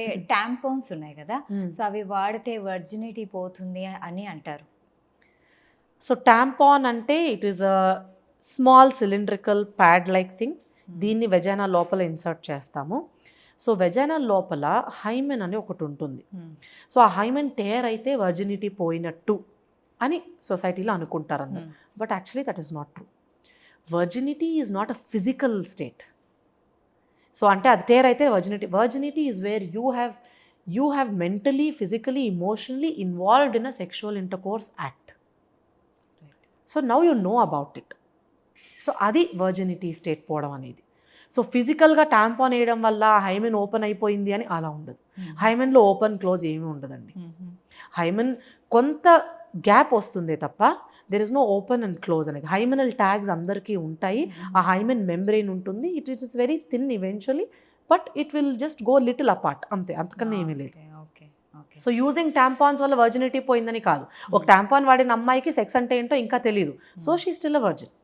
అయితే టాంపాన్స్ ఉన్నాయి కదా, సో అవి వాడితే వర్జినిటీ పోతుంది అని అంటారు. సో టాంపాన్ అంటే it is a small cylindrical pad like thing. దీన్ని వెజైనా లోపల ఇన్సర్ట్ చేస్తాము. సో వెజైనా లోపల హైమెన్ అని ఒకటి ఉంటుంది. సో ఆ హైమెన్ టేర్ అయితే వర్జినిటీ పోయినట్టు అని సొసైటీలో అనుకుంటారు అందరు. But actually that is not true. Virginity is not a physical state. So అంటే అది టేర్ అయితే virginity is where you have mentally, physically, emotionally involved in a sexual intercourse act. So now you know about it. So అది virginity state పోవడం అనేది. So ఫిజికల్గా tampon వేయడం వల్ల hymen open అయిపోయింది అని అలా ఉండదు. హైమెన్లో ఓపెన్ క్లోజ్ ఏమీ ఉండదండి. హైమెన్ కొంత గ్యాప్ వస్తుందే తప్ప there is no open and close అనేది. హైమెనల్ ట్యాగ్స్ అందరికీ ఉంటాయి. ఆ హైమెన్ మెంబ్రెయిన్ ఉంటుంది. It is very thin eventually, but it will just go little apart, అంతే, అంతకన్నా ఏమీ లేదు. సో యూజింగ్ టాంపాన్స్ వల్ల వర్జినిటీ పోయిందని కాదు. ఒక టాంపాన్ వాడిన అమ్మాయికి సెక్స్ అంటే ఏంటో ఇంకా తెలియదు. So she still a virgin.